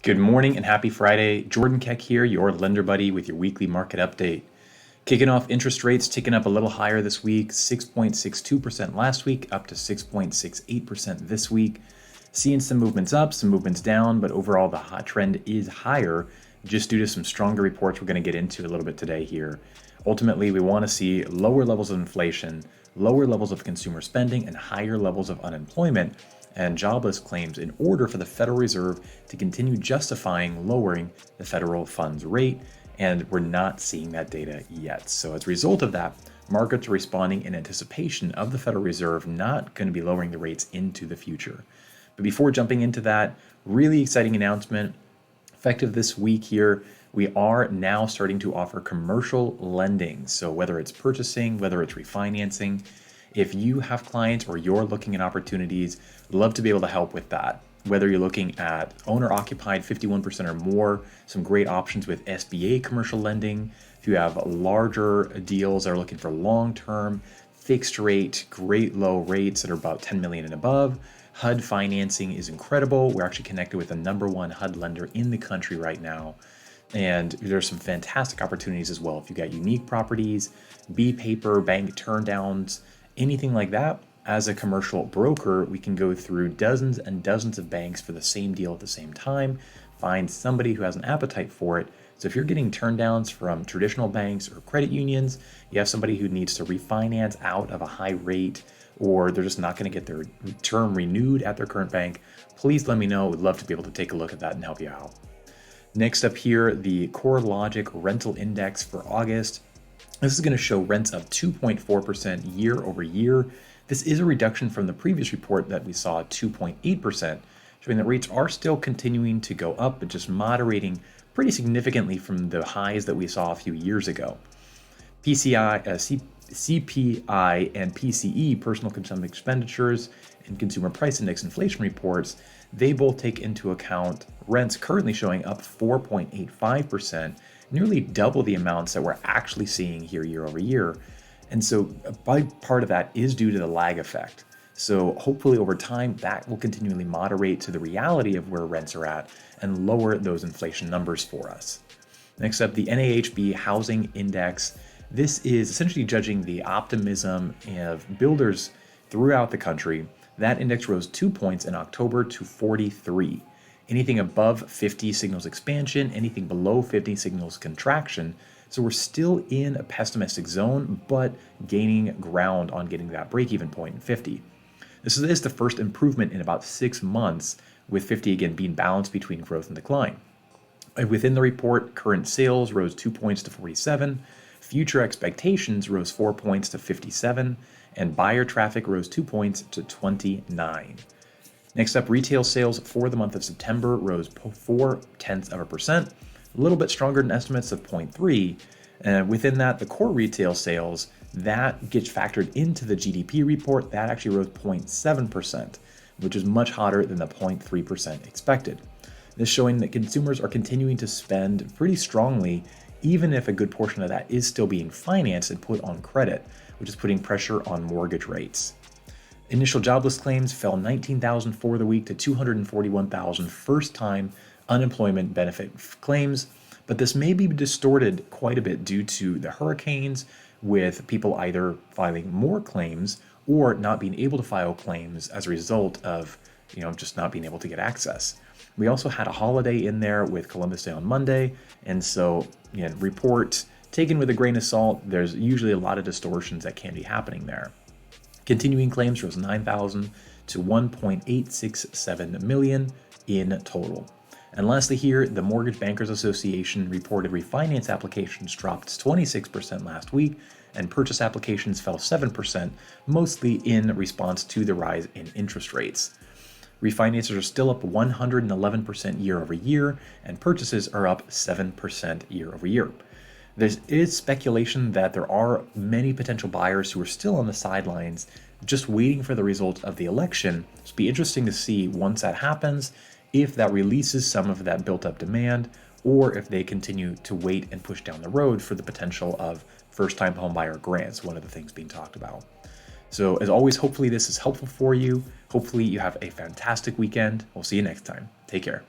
Good morning and happy Friday. Jordan Keck here, your lender buddy with your weekly market update. Kicking off, interest rates ticking up a little higher this week, 6.62% last week, up to 6.68% this week. Seeing some movements up, some movements down, but overall the hot trend is higher just due to some stronger reports we're going to get into a little bit today here. Ultimately, we want to see lower levels of inflation, lower levels of consumer spending, and higher levels of unemployment and jobless claims in order for the Federal Reserve to continue justifying lowering the federal funds rate, and we're not seeing that data yet. So as a result of that, markets are responding in anticipation of the Federal Reserve not going to be lowering the rates into the future. But before jumping into that, really exciting announcement. Effective this week here, we are now starting to offer commercial lending. So whether it's purchasing, whether it's refinancing, if you have clients or you're looking at opportunities, we'd love to be able to help with that. Whether you're looking at owner-occupied 51% or more, some great options with SBA commercial lending. If you have larger deals that are looking for long-term, fixed rate, great low rates that are about 10 million and above, HUD financing is incredible. We're actually connected with the #1 HUD lender in the country right now. And there's some fantastic opportunities as well. If you got unique properties, B paper, bank turndowns, anything like that, as a commercial broker, we can go through dozens and dozens of banks for the same deal at the same time, find somebody who has an appetite for it. So if you're getting turndowns from traditional banks or credit unions, you have somebody who needs to refinance out of a high rate, or they're just not going to get their term renewed at their current bank, please let me know. We'd love to be able to take a look at that and help you out. Next up here, the CoreLogic rental index for August. This is going to show rents up 2.4% year over year. This is a reduction from the previous report that we saw 2.8%, showing that rates are still continuing to go up, but just moderating pretty significantly from the highs that we saw a few years ago. CPI and PCE, personal consumption expenditures, and consumer price index inflation reports, they both take into account rents currently showing up 4.85%, nearly double the amounts that we're actually seeing here year over year. And so a big part of that is due to the lag effect. So hopefully over time, that will continually moderate to the reality of where rents are at and lower those inflation numbers for us. Next up, the NAHB housing index. This is essentially judging the optimism of builders throughout the country. That index rose 2 points in October to 43. Anything above 50 signals expansion, anything below 50 signals contraction. So we're still in a pessimistic zone, but gaining ground on getting that break-even point in 50. This is the first improvement in about 6 months, with 50 again being balanced between growth and decline. Within the report, current sales rose 2 points to 47, future expectations rose 4 points to 57, and buyer traffic rose 2 points to 29. Next up, retail sales for the month of September rose 0.4%, a little bit stronger than estimates of 0.3. And within that, the core retail sales, that gets factored into the GDP report, that actually rose 0.7%, which is much hotter than the 0.3% expected. This showing that consumers are continuing to spend pretty strongly, even if a good portion of that is still being financed and put on credit, which is putting pressure on mortgage rates. Initial jobless claims fell 19,000 for the week to 241,000 first-time unemployment benefit claims, but this may be distorted quite a bit due to the hurricanes, with people either filing more claims or not being able to file claims as a result of just not being able to get access. We also had a holiday in there with Columbus Day on Monday, and so report taken with a grain of salt, there's usually a lot of distortions that can be happening there. Continuing claims rose 9,000 to 1.867 million in total. And lastly here, the Mortgage Bankers Association reported refinance applications dropped 26% last week, and purchase applications fell 7%, mostly in response to the rise in interest rates. Refinances are still up 111% year over year, and purchases are up 7% year over year. There is speculation that there are many potential buyers who are still on the sidelines, just waiting for the result of the election. It'll be interesting to see once that happens, if that releases some of that built up demand, or if they continue to wait and push down the road for the potential of first-time homebuyer grants, one of the things being talked about. So as always, hopefully this is helpful for you. Hopefully you have a fantastic weekend. We'll see you next time. Take care.